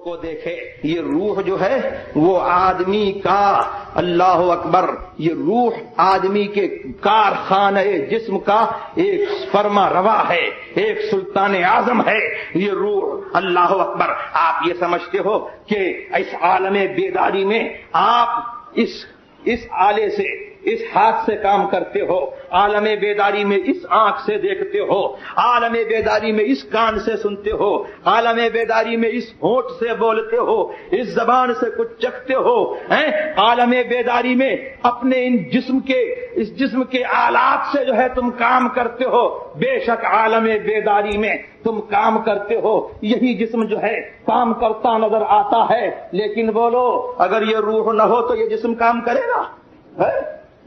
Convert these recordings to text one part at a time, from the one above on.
کو دیکھے. یہ روح جو ہے وہ آدمی کا، اللہ اکبر، یہ روح آدمی کے کارخانہ جسم کا ایک فرما روا ہے، ایک سلطان اعظم ہے یہ روح. اللہ اکبر. آپ یہ سمجھتے ہو کہ اس عالم بیداری میں آپ اس آلے سے، اس ہاتھ سے کام کرتے ہو، عالم بیداری میں اس آنکھ سے دیکھتے ہو، عالم بیداری میں اس کان سے سنتے ہو، عالم بیداری میں اس ہونٹ سے بولتے ہو، اس زبان سے کچھ چکھتے ہو، عالم بیداری میں اپنے اس جسم کے آلات سے جو ہے تم کام کرتے ہو. بے شک عالم بیداری میں تم کام کرتے ہو، یہی جسم جو ہے کام کرتا نظر آتا ہے. لیکن بولو، اگر یہ روح نہ ہو تو یہ جسم کام کرے گا؟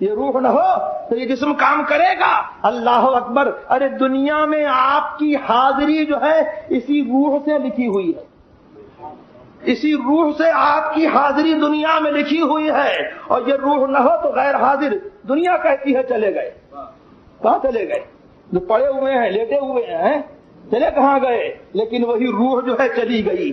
یہ روح نہ ہو تو یہ جسم کام کرے گا؟ اللہ اکبر. ارے دنیا میں آپ کی حاضری جو ہے اسی روح سے لکھی ہوئی ہے، اسی روح سے آپ کی حاضری دنیا میں لکھی ہوئی ہے. اور یہ روح نہ ہو تو غیر حاضر. دنیا کہتی ہے چلے گئے. کہاں چلے گئے؟ جو پڑے ہوئے ہیں، لیٹے ہوئے ہیں، چلے کہاں گئے؟ لیکن وہی روح جو ہے چلی گئی.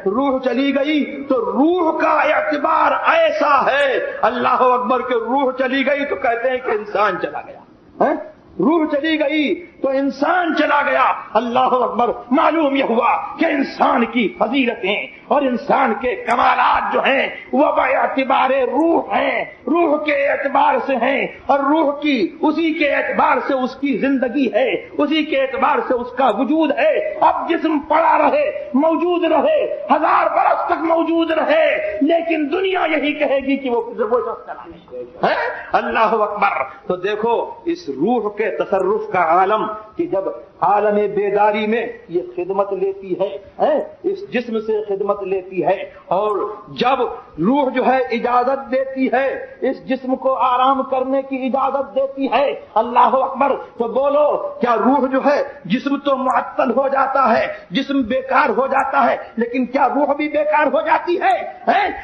روح چلی گئی تو روح کا اعتبار ایسا ہے، اللہ اکبر، کہ روح چلی گئی تو کہتے ہیں کہ انسان چلا گیا. روح چلی گئی تو انسان چلا گیا. اللہ اکبر. معلوم یہ ہوا کہ انسان کی فضیلتیں اور انسان کے کمالات جو ہیں وہ باعتبار روح ہیں، روح کے اعتبار سے ہیں، اور روح کی اسی کے اعتبار سے اس کی زندگی ہے، اسی کے اعتبار سے اس کا وجود ہے. اب جسم پڑا رہے، موجود رہے، 1000 برس تک موجود رہے، لیکن دنیا یہی کہے گی کہ وہ شخص چلا گیا. اللہ اکبر. تو دیکھو اس روح کے تصرف کا عالم، کہ جب عالم بیداری میں یہ خدمت لیتی ہے، اس جسم سے خدمت لیتی ہے، اور جب روح جو ہے اجازت دیتی ہے، اس جسم کو آرام کرنے کی اجازت دیتی ہے، اللہ اکبر، تو بولو کیا روح جو ہے، جسم تو معطل ہو جاتا ہے، جسم بیکار ہو جاتا ہے، لیکن کیا روح بھی بیکار ہو جاتی ہے؟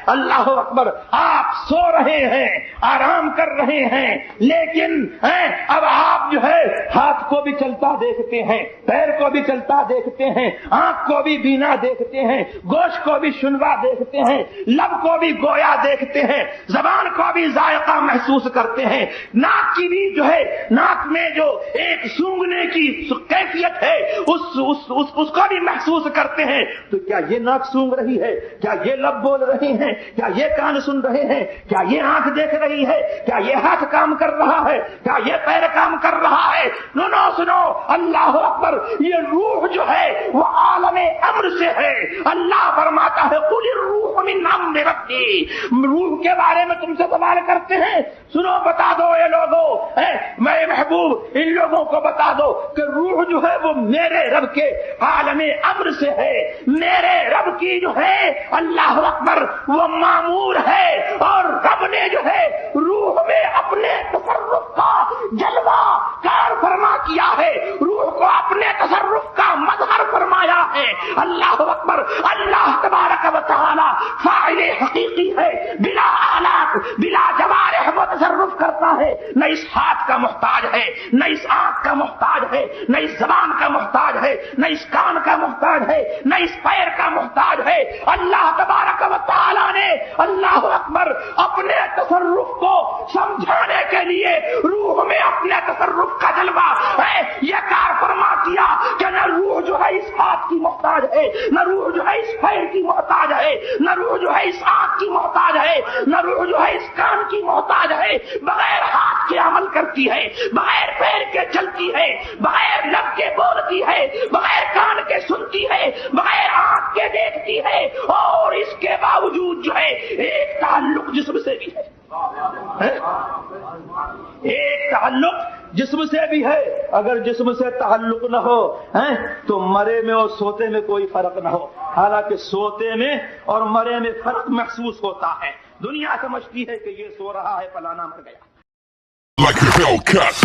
اللہ اکبر. آپ سو رہے ہیں، آرام کر رہے ہیں، لیکن اب آپ جو ہے ہاتھ کو بھی چلتا دیکھتے ہیں، پیر کو بھی چلتا دیکھتے ہیں، آنکھ کو بھی بینا دیکھتے ہیں، گوشت کو بھی شنوا دیکھتے ہیں، لب کو بھی گویا دیکھتے ہیں، زبان کو بھی ذائقہ محسوس کرتے ہیں، ناک کی بھی جو ہے، ناک میں جو ایک سونگنے کی کیفیت ہے اس کو بھی محسوس کرتے ہیں. تو کیا یہ ناک سونگ رہی ہے؟ کیا یہ لب بول رہے ہیں؟ کیا یہ کان سن رہے ہیں؟ کیا یہ آنکھ دیکھ رہی ہے؟ کیا یہ ہاتھ کام کر رہا ہے؟ کیا یہ پیر کام کر رہا ہے؟ سنو اللہ اکبر. یہ روح جو ہے وہ عالم امر سے ہے. اللہ فرماتا ہے قل الروح من امر ربی. روح کے بارے میں تم سے سوال کرتے ہیں، سنو بتا دو اے لوگوں، میں محبوب ان لوگوں کو بتا دو کہ روح جو ہے وہ میرے رب کے عالم امر سے ہے. میرے رب کی جو ہے اللہ اکبر وہ معمور ہے، اور رب نے جو ہے روح میں اپنے تصرف کا جلوہ کار فرما کیا ہے، روح کو اپنے تصرف کا مظہر فرمایا ہے. اللہ اکبر. اللہ تبارک و تعالی فاعل حقیقی ہے، بلا آلات بلا جوارح وہ تصرف کرتا ہے. نہ اس ہاتھ کا محتاج ہے، نہ اس آنکھ کا محتاج ہے، نہ اس زبان کا محتاج ہے، نہ اس کان کا محتاج ہے، نہ اس پیر کا محتاج ہے. اللہ تبارک و تعالی نے اللہ اکبر اپنے تصرف کو سمجھانے کے لیے روح میں اپنے تصرف کا جلوہ یہ کار فرما دیا کہ نہ روح جو ہے اس ہاتھ کی محتاج ہے، نہ روح جو ہے اس پیر کی محتاج ہے، نہ روح جو ہے اس آنکھ کی محتاج ہے، نہ روح جو ہے اس کان کی محتاج ہے. بغیر ہاتھ کے عمل کرتی ہے، بغیر پیر کے چلتی ہے، بغیر لب کے بولتی ہے، بغیر کان کے سنتی ہے، بغیر آنکھ کے دیکھتی ہے، اور اس کے باوجود جو ہے ایک تعلق جسم سے بھی ہے. ایک تعلق جسم سے بھی ہے. اگر جسم سے تعلق نہ ہو تو مرے میں اور سوتے میں کوئی فرق نہ ہو. حالانکہ سوتے میں اور مرے میں فرق محسوس ہوتا ہے. دنیا سمجھتی ہے کہ یہ سو رہا ہے، فلانا مر گیا. Like a Hellcat.